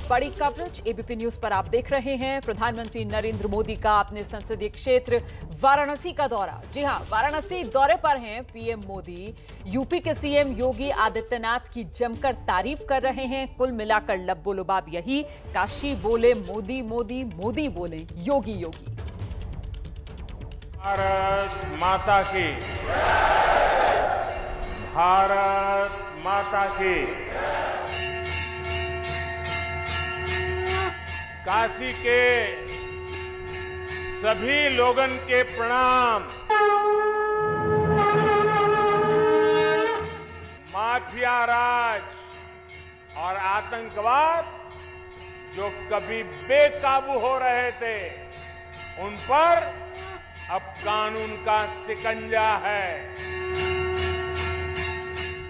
बड़ी coverage ABP news पर आप देख रहे हैं। प्रधानमंत्री नरेंद्र मोदी का अपने संसदीय क्षेत्र वाराणसी का दौरा। जी हां, वाराणसी दौरे पर हैं पीएम मोदी। यूपी के सीएम योगी आदित्यनाथ की जमकर तारीफ कर रहे हैं। कुल मिलाकर लब्बो-लुबाब यही, काशी बोले मोदी मोदी, मोदी बोले योगी योगी। भारत माता की, भारत माता की। काशी के सभी लोगन के प्रणाम। माफिया राज और आतंकवाद जो कभी बेकाबू हो रहे थे, उन पर अब कानून का शिकंजा है।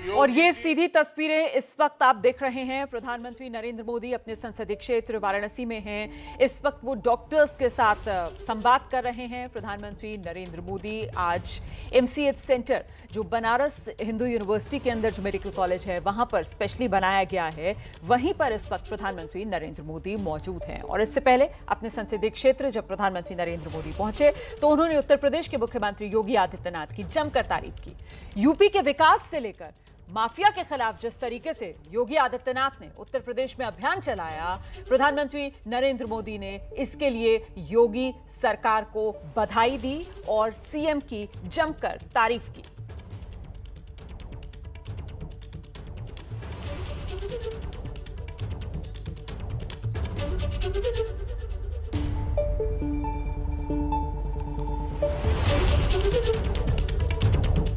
और ये सीधी तस्वीरें इस वक्त आप देख रहे हैं। प्रधानमंत्री नरेंद्र मोदी अपने संसदीय क्षेत्र वाराणसी में हैं। इस वक्त वो डॉक्टर्स के साथ संवाद कर रहे हैं। प्रधानमंत्री नरेंद्र मोदी आज एमसीएच सेंटर, जो बनारस हिंदू यूनिवर्सिटी के अंदर जो मेडिकल कॉलेज है, वहां पर स्पेशली बनाया गया है, वहीं पर इस वक्त प्रधानमंत्री नरेंद्र मोदी मौजूद हैं। और इससे पहले अपने संसदीय क्षेत्र जब प्रधानमंत्री नरेंद्र मोदी पहुंचे तो उन्होंने उत्तर प्रदेश के मुख्यमंत्री योगी आदित्यनाथ की जमकर तारीफ की। यूपी के विकास से लेकर माफिया के खिलाफ जिस तरीके से योगी आदित्यनाथ ने उत्तर प्रदेश में अभियान चलाया, प्रधानमंत्री नरेंद्र मोदी ने इसके लिए योगी सरकार को बधाई दी और सीएम की जमकर तारीफ की।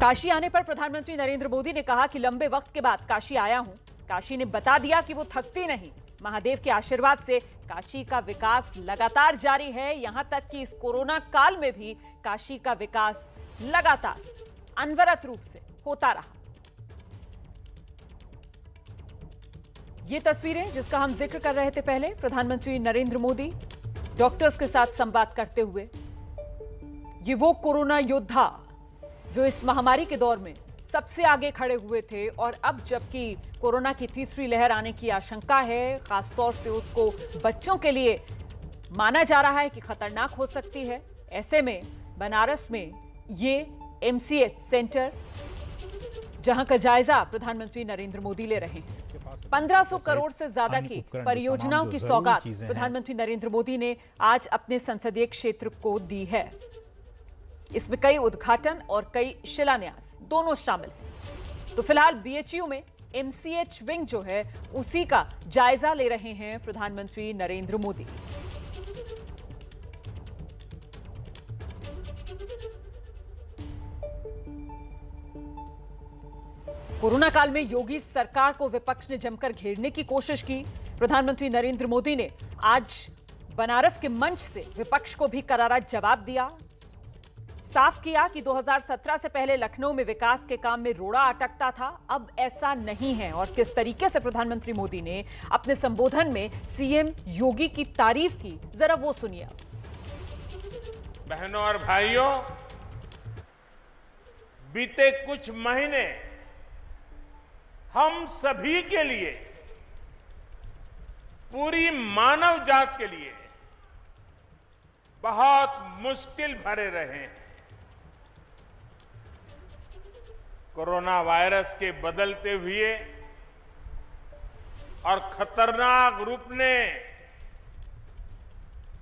काशी आने पर प्रधानमंत्री नरेंद्र मोदी ने कहा कि लंबे वक्त के बाद काशी आया हूं। काशी ने बता दिया कि वो थकती नहीं। महादेव के आशीर्वाद से काशी का विकास लगातार जारी है। यहां तक कि इस कोरोना काल में भी काशी का विकास लगातार अनवरत रूप से होता रहा। ये तस्वीरें जिसका हम जिक्र कर रहे थे पहले, प्रधानमंत्री नरेंद्र मोदी डॉक्टर्स के साथ संवाद करते हुए। ये वो कोरोना योद्धा जो इस महामारी के दौर में सबसे आगे खड़े हुए थे, और अब जबकि कोरोना की तीसरी लहर आने की आशंका है, खासतौर से उसको बच्चों के लिए माना जा रहा है कि खतरनाक हो सकती है, ऐसे में बनारस में ये एमसीएच सेंटर, जहां का जायजा प्रधानमंत्री नरेंद्र मोदी ले रहे हैं। 1500 करोड़ से ज्यादा की परियोजनाओं की सौगात प्रधानमंत्री नरेंद्र मोदी ने आज अपने संसदीय क्षेत्र को दी है। इसमें कई उद्घाटन और कई शिलान्यास दोनों शामिल हैं। तो फिलहाल बीएचयू में एमसीएच विंग जो है, उसी का जायजा ले रहे हैं प्रधानमंत्री नरेंद्र मोदी। कोरोना काल में योगी सरकार को विपक्ष ने जमकर घेरने की कोशिश की। प्रधानमंत्री नरेंद्र मोदी ने आज बनारस के मंच से विपक्ष को भी करारा जवाब दिया। साफ किया कि 2017 से पहले लखनऊ में विकास के काम में रोड़ा अटकता था, अब ऐसा नहीं है। और किस तरीके से प्रधानमंत्री मोदी ने अपने संबोधन में सीएम योगी की तारीफ की, जरा वो सुनिए। बहनों और भाइयों, बीते कुछ महीने हम सभी के लिए, पूरी मानव जात के लिए बहुत मुश्किल भरे रहे हैं। कोरोना वायरस के बदलते हुए और खतरनाक रूप ने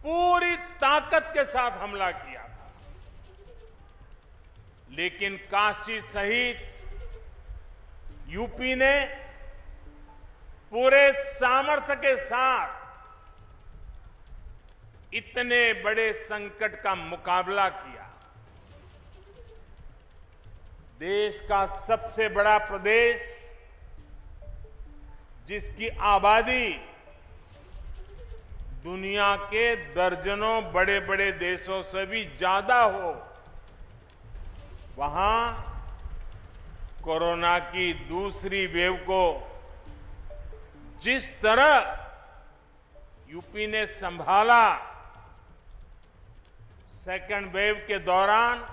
पूरी ताकत के साथ हमला किया था, लेकिन काशी सहित यूपी ने पूरे सामर्थ्य के साथ इतने बड़े संकट का मुकाबला किया। देश का सबसे बड़ा प्रदेश, जिसकी आबादी दुनिया के दर्जनों बड़े बड़े देशों से भी ज्यादा हो, वहां कोरोना की दूसरी वेव को जिस तरह यूपी ने संभाला, सेकेंड वेव के दौरान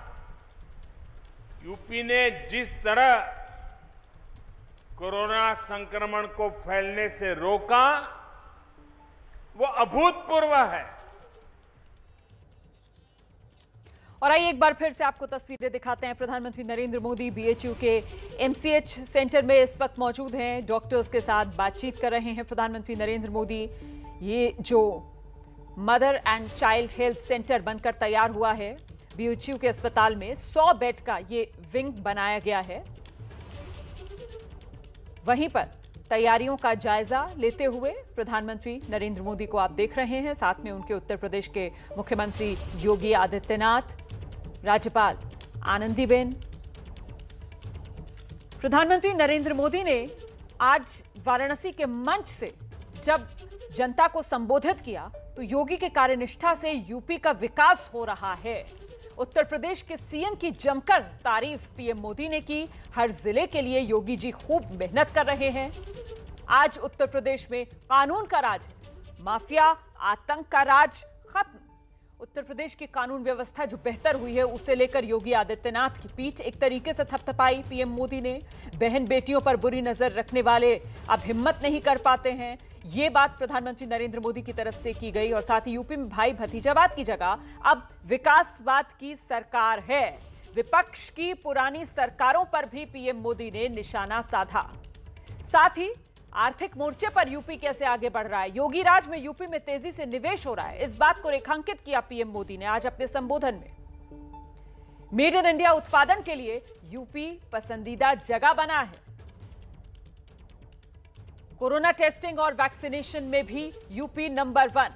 यूपी ने जिस तरह कोरोना संक्रमण को फैलने से रोका, अभूतपूर्व है। और आइए एक बार फिर से आपको तस्वीरें दिखाते हैं। प्रधानमंत्री नरेंद्र मोदी बीएचयू के एमसीएच सेंटर में इस वक्त मौजूद हैं। डॉक्टर्स के साथ बातचीत कर रहे हैं प्रधानमंत्री नरेंद्र मोदी। ये जो mother and child health centre बनकर तैयार हुआ है बीएचयू के अस्पताल में, 100 बेड का ये विंग बनाया गया है। वहीं पर तैयारियों का जायजा लेते हुए प्रधानमंत्री नरेंद्र मोदी को आप देख रहे हैं, साथ में उनके उत्तर प्रदेश के मुख्यमंत्री योगी आदित्यनाथ, राज्यपाल आनंदीबेन। प्रधानमंत्री नरेंद्र मोदी ने आज वाराणसी के मंच से जब जनता को संबोधित किया तो योगी के कार्यनिष्ठा से यूपी का विकास हो रहा है। उत्तर प्रदेश के सीएम की जमकर तारीफ पीएम मोदी ने की। हर जिले के लिए योगी जी खूब मेहनत कर रहे हैं। आज उत्तर प्रदेश में कानून का राज है, माफिया आतंक का राज खत्म। उत्तर प्रदेश की कानून व्यवस्था जो बेहतर हुई है उसे लेकर योगी आदित्यनाथ की पीठ एक तरीके से थपथपाई पीएम मोदी ने। बहन बेटियों पर बुरी नजर रखने वाले अब हिम्मत नहीं कर पाते हैं, ये बात प्रधानमंत्री नरेंद्र मोदी की तरफ से की गई। और साथ ही यूपी में भाई भतीजावाद की जगह अब विकासवाद की सरकार है। विपक्ष की पुरानी सरकारों पर भी पीएम मोदी ने निशाना साधा। साथ ही आर्थिक मोर्चे पर यूपी कैसे आगे बढ़ रहा है, योगी राज में यूपी में तेजी से निवेश हो रहा है, इस बात को रेखांकित किया पीएम मोदी ने आज अपने संबोधन में। मेड इन इंडिया उत्पादन के लिए यूपी पसंदीदा जगह बना है। कोरोना टेस्टिंग और वैक्सीनेशन में भी यूपी नंबर 1।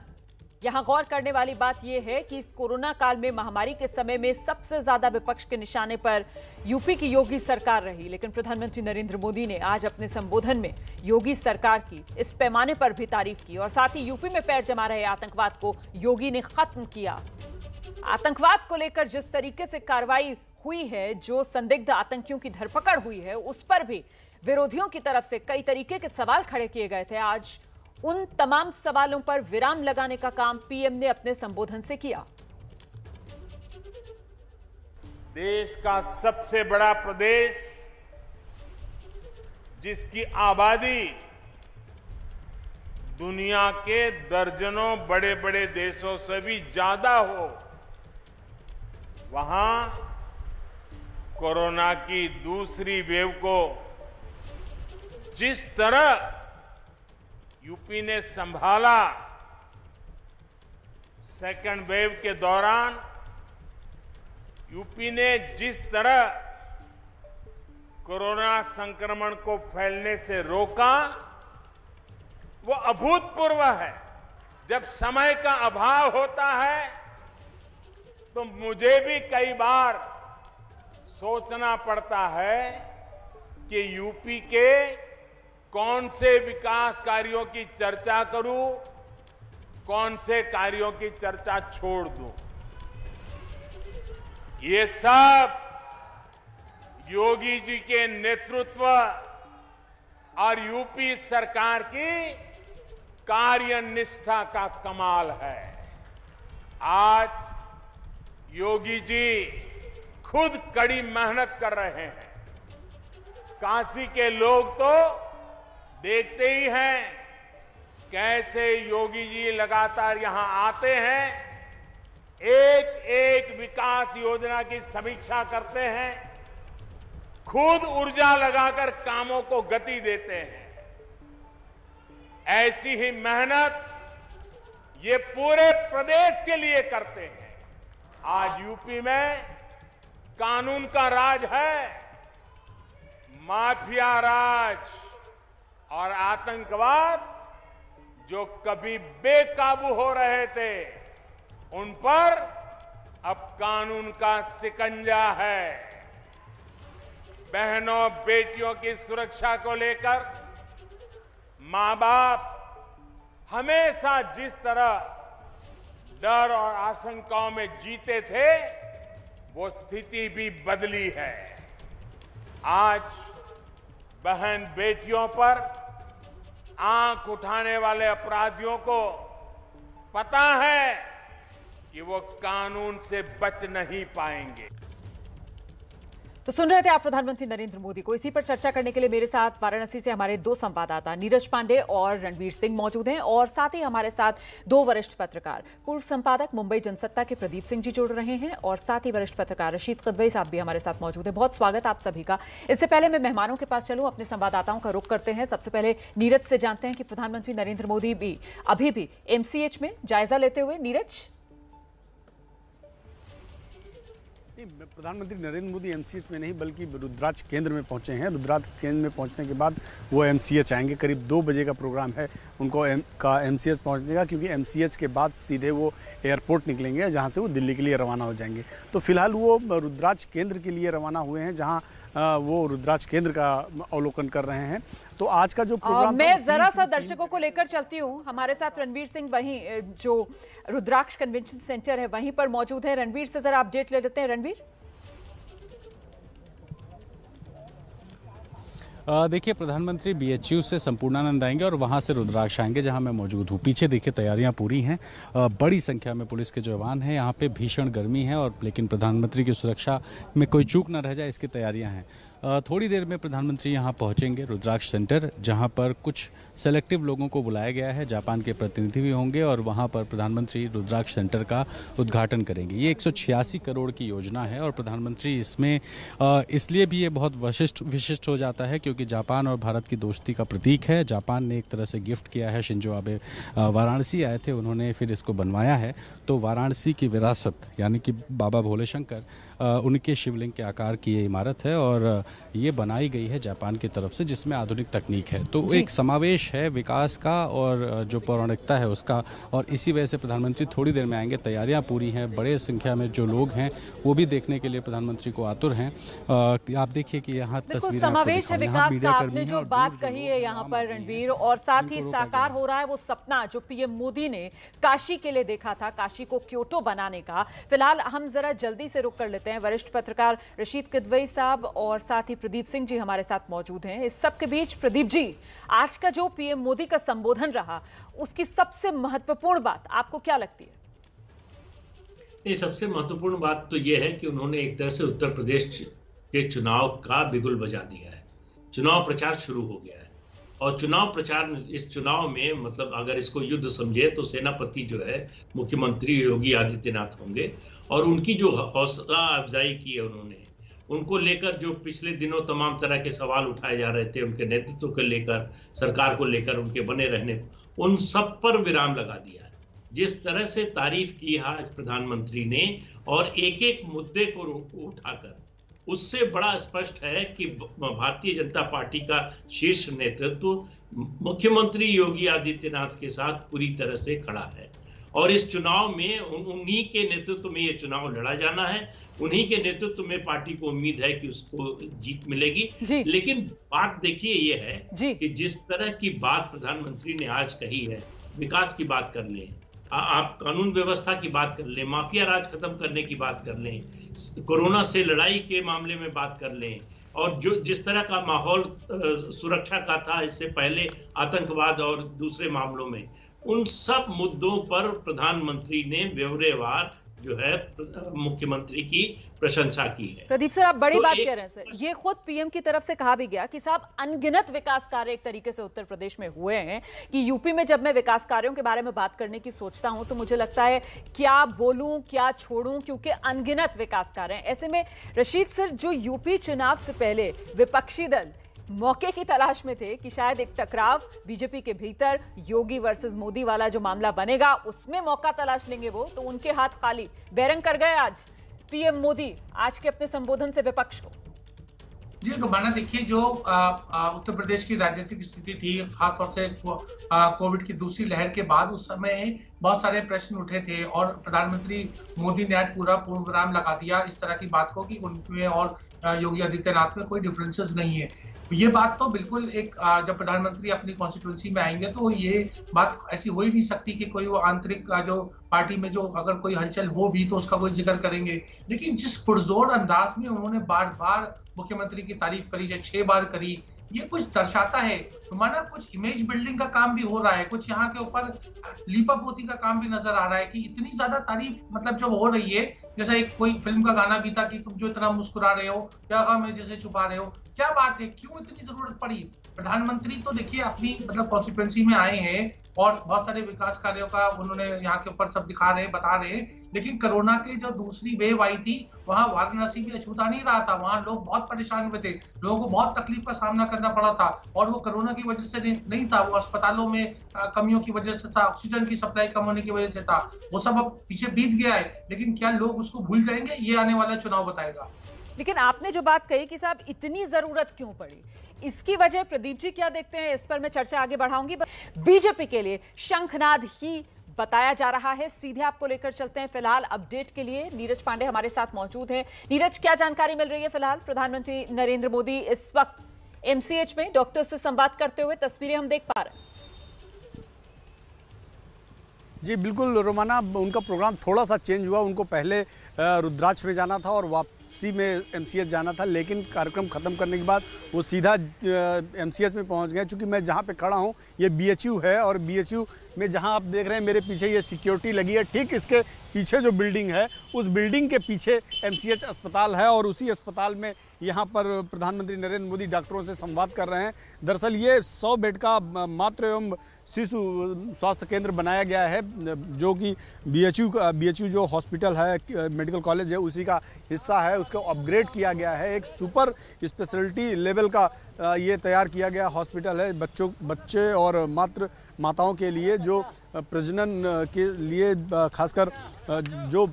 यहां गौर करने वाली बात यह है कि इस कोरोना काल में महामारी के समय में सबसे ज्यादा विपक्ष के निशाने पर यूपी की योगी सरकार रही, लेकिन प्रधानमंत्री नरेंद्र मोदी ने आज अपने संबोधन में योगी सरकार की इस पैमाने पर भी तारीफ की। और साथ ही यूपी में पैर जमा रहे आतंकवाद को योगी ने खत्म किया। आतंकवाद को लेकर जिस तरीके से कार्रवाई हुई है, जो संदिग्ध आतंकियों की धरपकड़ हुई है, उस पर भी विरोधियों की तरफ से कई तरीके के सवाल खड़े किए गए थे। आज उन तमाम सवालों पर विराम लगाने का काम पीएम ने अपने संबोधन से किया। देश का सबसे बड़ा प्रदेश, जिसकी आबादी दुनिया के दर्जनों बड़े बड़े देशों से भी ज्यादा हो, वहां कोरोना की दूसरी वेव को जिस तरह यूपी ने संभाला, सेकंड वेव के दौरान यूपी ने जिस तरह कोरोना संक्रमण को फैलने से रोका, वो अभूतपूर्व है। जब समय का अभाव होता है तो मुझे भी कई बार सोचना पड़ता है कि यूपी के कौन से विकास कार्यों की चर्चा करूं, कौन से कार्यों की चर्चा छोड़ दूं। ये सब योगी जी के नेतृत्व और यूपी सरकार की कार्यनिष्ठा का कमाल है। आज योगी जी खुद कड़ी मेहनत कर रहे हैं। काशी के लोग तो देखते ही हैं कैसे योगी जी लगातार यहां आते हैं, एक एक विकास योजना की समीक्षा करते हैं, खुद ऊर्जा लगाकर कामों को गति देते हैं। ऐसी ही मेहनत ये पूरे प्रदेश के लिए करते हैं। आज यूपी में कानून का राज है, माफिया राज और आतंकवाद जो कभी बेकाबू हो रहे थे, उन पर अब कानून का शिकंजा है। बहनों बेटियों की सुरक्षा को लेकर मां बाप हमेशा जिस तरह डर और आशंकाओं में जीते थे, वो स्थिति भी बदली है। आज बहन बेटियों पर आंख उठाने वाले अपराधियों को पता है कि वो कानून से बच नहीं पाएंगे। तो सुन रहे थे आप प्रधानमंत्री नरेंद्र मोदी को। इसी पर चर्चा करने के लिए मेरे साथ वाराणसी से हमारे दो संवाददाता नीरज पांडे और रणवीर सिंह मौजूद हैं और साथ ही हमारे साथ दो वरिष्ठ पत्रकार, पूर्व संपादक मुंबई जनसत्ता के प्रदीप सिंह जी जुड़ रहे हैं और साथ ही वरिष्ठ पत्रकार रशीद किदवई साहब भी हमारे साथ मौजूद हैं। बहुत स्वागत आप सभी का। इससे पहले मैं मेहमानों के पास चलूं, अपने संवाददाताओं का रुख करते हैं। सबसे पहले नीरज से जानते हैं कि प्रधानमंत्री नरेंद्र मोदी भी अभी भी एमसीएच में जायजा लेते हुए। नीरज, प्रधानमंत्री नरेंद्र मोदी एमसीएच में नहीं बल्कि रुद्राक्ष केंद्र में पहुंचे हैं। रुद्राक्ष केंद्र में पहुंचने के बाद वो एमसीएच आएंगे। करीब 2 बजे का प्रोग्राम है उनको एमसीएच पहुंचने का, क्योंकि एमसीएच के बाद सीधे वो एयरपोर्ट निकलेंगे जहां से वो दिल्ली के लिए रवाना हो जाएंगे। तो फिलहाल वो रुद्राक्ष केंद्र के लिए रवाना हुए हैं, जहाँ वो रुद्राक्ष केंद्र का अवलोकन कर रहे हैं। तो आज का जो प्रोग्राम मैं जरा सा दर्शकों को लेकर चलती हूँ। हमारे साथ रणवीर सिंह वहीं जो रुद्राक्ष कन्वेंशन सेंटर है वहीं पर मौजूद है। रणवीर से जरा अपडेट ले लेते हैं। रणवीर, देखिए, प्रधानमंत्री बीएचयू से संपूर्णानंद आएंगे और वहां से रुद्राक्ष आएंगे, जहां मैं मौजूद हूं। पीछे देखिए तैयारियां पूरी हैं, बड़ी संख्या में पुलिस के जवान हैं। यहां पे भीषण गर्मी है और लेकिन प्रधानमंत्री की सुरक्षा में कोई चूक न रह जाए, इसकी तैयारियां हैं। थोड़ी देर में प्रधानमंत्री यहां पहुंचेंगे रुद्राक्ष सेंटर, जहां पर कुछ सेलेक्टिव लोगों को बुलाया गया है। जापान के प्रतिनिधि भी होंगे और वहां पर प्रधानमंत्री रुद्राक्ष सेंटर का उद्घाटन करेंगे। ये 186 करोड़ की योजना है और प्रधानमंत्री इसमें इसलिए भी ये बहुत विशिष्ट हो जाता है क्योंकि जापान और भारत की दोस्ती का प्रतीक है। जापान ने एक तरह से गिफ्ट किया है। शिंजो आबे वाराणसी आए थे, उन्होंने फिर इसको बनवाया है। तो वाराणसी की विरासत यानी कि बाबा भोले शंकर, उनके शिवलिंग के आकार की ये इमारत है और ये बनाई गई है जापान की तरफ से, जिसमें आधुनिक तकनीक है। तो एक समावेश है विकास का और जो पौराणिकता है उसका, और इसी वजह से प्रधानमंत्री थोड़ी देर में आएंगे। तैयारियां पूरी हैं, बड़े संख्या में जो लोग हैं वो भी देखने के लिए प्रधानमंत्री को आतुर हैं। आप देखिए कि यहाँ तस्वीरें समावेश है विकास का। आपने जो बात कही है यहाँ पर रणवीर, और साथ ही साकार हो रहा है वो सपना जो पीएम मोदी ने काशी के लिए देखा था, काशी को क्योटो बनाने का। फिलहाल हम जरा जल्दी से रुक कर लेते हैं। वरिष्ठ पत्रकार रशीद किदवई साहब और साथ ही प्रदीप सिंह जी हमारे साथ मौजूद हैं। इस सब के बीच प्रदीप जी, आज का जो पीएम मोदी का संबोधन रहा उसकी सबसे महत्वपूर्ण बात आपको क्या लगती है? ये सबसे महत्वपूर्ण बात तो यह है कि उन्होंने एक तरह से उत्तर प्रदेश के चुनाव का बिगुल बजा दिया है। चुनाव प्रचार शुरू हो गया है और चुनाव प्रचार, इस चुनाव में मतलब अगर इसको युद्ध समझे तो सेनापति जो है मुख्यमंत्री योगी आदित्यनाथ होंगे और उनकी जो हौसला अफजाई की है उन्होंने, उनको लेकर जो पिछले दिनों तमाम तरह के सवाल उठाए जा रहे थे उनके नेतृत्व को लेकर, सरकार को लेकर, उनके बने रहने, उन सब पर विराम लगा दिया है। जिस तरह से तारीफ की है आज प्रधानमंत्री ने और एक एक मुद्दे को उठाकर, उससे बड़ा स्पष्ट है कि भारतीय जनता पार्टी का शीर्ष नेतृत्व मुख्यमंत्री योगी आदित्यनाथ के साथ पूरी तरह से खड़ा है और इस चुनाव में उन्हीं के नेतृत्व में ये चुनाव लड़ा जाना है। उन्हीं के नेतृत्व में पार्टी को उम्मीद है कि उसको जीत मिलेगी। लेकिन बात देखिए ये है कि जिस तरह की बात प्रधानमंत्री ने आज कही है, विकास की बात कर लें, आप कानून व्यवस्था की बात कर लें, माफिया राज खत्म करने की बात कर लें, कोरोना से लड़ाई के मामले में बात कर लें, और जो जिस तरह का माहौल सुरक्षा का था इससे पहले, आतंकवाद और दूसरे मामलों में, उन सब मुद्दों पर प्रधानमंत्री ने व्यवहारवार जो है मुख्यमंत्री की प्रशंसा की है। प्रदीप सर, आप बड़ी बात कह रहे हैं सर। ये खुद पीएम की तरफ से कहा भी गया कि साहब अनगिनत विकास कार्य एक तरीके से उत्तर प्रदेश में हुए हैं कि यूपी में जब मैं विकास कार्यों के बारे में बात करने की सोचता हूं तो मुझे लगता है क्या बोलूं क्या छोड़ूं, क्योंकि अनगिनत विकास कार्य हैं। ऐसे में रशीद सर, जो यूपी चुनाव से पहले विपक्षी दल मौके की तलाश में थे कि शायद एक टकराव बीजेपी के भीतर योगी वर्सेस मोदी वाला जो मामला बनेगा उसमें मौका तलाश लेंगे वो, तो उनके हाथ खाली बैरंग कर गए आज पीएम मोदी आज के अपने संबोधन से विपक्ष को। जी गमाना, देखिए जो उत्तर प्रदेश की राजनीतिक स्थिति थी, खासतौर से कोविड की दूसरी लहर के बाद, उस समय बहुत सारे प्रश्न उठे थे और प्रधानमंत्री मोदी ने आज पूरा पूर्णविराम लगा दिया इस तरह की बात को कि उनमें और योगी आदित्यनाथ में कोई डिफरेंसेस नहीं है। ये बात तो बिल्कुल एक, जब प्रधानमंत्री अपनी कॉन्स्टिट्यूंसी में आएंगे तो ये बात ऐसी हो ही नहीं सकती कि कोई वो आंतरिक जो पार्टी में जो अगर कोई हलचल हो भी तो उसका कोई जिक्र करेंगे। लेकिन जिस पुरजोर अंदाज में उन्होंने बार बार मुख्यमंत्री की तारीफ करी, 6 बार करी, ये कुछ दर्शाता है, माना कुछ इमेज बिल्डिंग का काम भी हो रहा है, कुछ यहाँ के ऊपर लीपापोती का काम भी नजर आ रहा है कि इतनी ज्यादा तारीफ मतलब जब हो रही है, जैसा एक कोई फिल्म का गाना भी था कि तुम जो इतना मुस्कुरा रहे हो, क्या गम है जैसे छुपा रहे हो, क्या बात है, क्यों इतनी जरूरत पड़ी? प्रधानमंत्री तो देखिए अपनी मतलब कॉन्स्टिट्यूएंसी में आए हैं और बहुत सारे विकास कार्यों का उन्होंने यहाँ के ऊपर सब दिखा रहे हैं, बता रहे हैं, लेकिन कोरोना की जो दूसरी वेव आई थी वहां वाराणसी भी अछूता नहीं रहा था, वहां लोग बहुत परेशान हुए थे, लोगों को बहुत तकलीफ का सामना करना पड़ा था और वो कोरोना की वजह से नहीं था, वो अस्पतालों में कमियों की वजह से था, ऑक्सीजन की सप्लाई कम होने की वजह से था, वो सब अब पीछे बीत गया है, लेकिन क्या लोग उसको भूल जाएंगे, ये आने वाला चुनाव बताएगा। लेकिन आपने जो बात कही कि साहब इतनी जरूरत क्यों पड़ी, इसकी वजह प्रदीप जी क्या देखते हैं, इस पर मैं चर्चा आगे बढ़ाऊंगी। बीजेपी के लिए शंखनाद ही बताया जा रहा है, सीधे आपको लेकर चलते हैं। फिलहाल अपडेट के लिए नीरज पांडे हमारे साथ मौजूद हैं। नीरज, क्या जानकारी मिल रही है? फिलहाल प्रधानमंत्री नरेंद्र मोदी इस वक्त एमसीएच में डॉक्टर से संवाद करते हुए तस्वीरें हम देख पा रहे हैं। जी बिल्कुल रोमाना, उनका प्रोग्राम थोड़ा सा चेंज हुआ, उनको पहले रुद्राक्ष में जाना था और वापसी में एमसीएच जाना था, लेकिन कार्यक्रम खत्म करने के बाद वो सीधा एमसीएच में पहुंच गए। चूँकि मैं जहां पे खड़ा हूं ये बीएचयू है और बीएचयू में जहां आप देख रहे हैं मेरे पीछे ये सिक्योरिटी लगी है, ठीक इसके पीछे जो बिल्डिंग है उस बिल्डिंग के पीछे एमसीएच अस्पताल है और उसी अस्पताल में यहाँ पर प्रधानमंत्री नरेंद्र मोदी डॉक्टरों से संवाद कर रहे हैं। दरअसल ये 100 बेड का मातृ एवं शिशु स्वास्थ्य केंद्र बनाया गया है, जो कि बीएचयू जो हॉस्पिटल है, मेडिकल कॉलेज है, उसी का हिस्सा है। उसको अपग्रेड किया गया है, एक सुपर स्पेशलिटी लेवल का ये तैयार किया गया हॉस्पिटल है बच्चे और माताओं के लिए, जो प्रजनन के लिए खासकर जो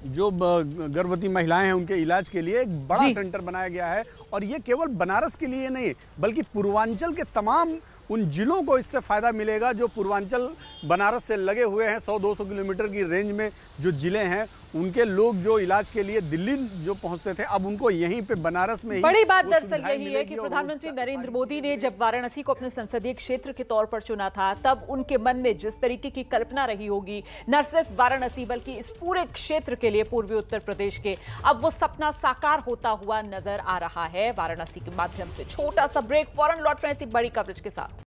गर्भवती महिलाएं हैं उनके इलाज के लिए एक बड़ा सेंटर बनाया गया है। और ये केवल बनारस के लिए नहीं बल्कि पूर्वांचल के तमाम उन जिलों को इससे फ़ायदा मिलेगा जो पूर्वांचल बनारस से लगे हुए हैं। 100-200 किलोमीटर की रेंज में जो ज़िले हैं उनके लोग जो इलाज के लिए दिल्ली जो पहुंचते थे, अब उनको यहीं पे बनारस में ही बड़ी बात दरअसल यही है कि प्रधानमंत्री नरेंद्र मोदी ने जब वाराणसी को अपने संसदीय क्षेत्र के तौर पर चुना था, तब उनके मन में जिस तरीके की कल्पना रही होगी, न सिर्फ वाराणसी बल्कि इस पूरे क्षेत्र के लिए, पूर्वी उत्तर प्रदेश के, अब वो सपना साकार होता हुआ नजर आ रहा है। वाराणसी के माध्यम से छोटा सा ब्रेक, फौरन लौट रहे हैं ऐसी बड़ी कवरेज के साथ।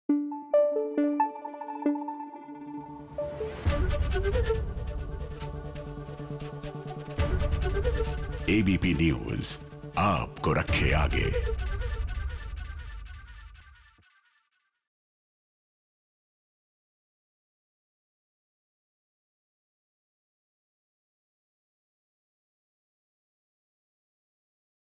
एबीपी न्यूज आपको रखे आगे।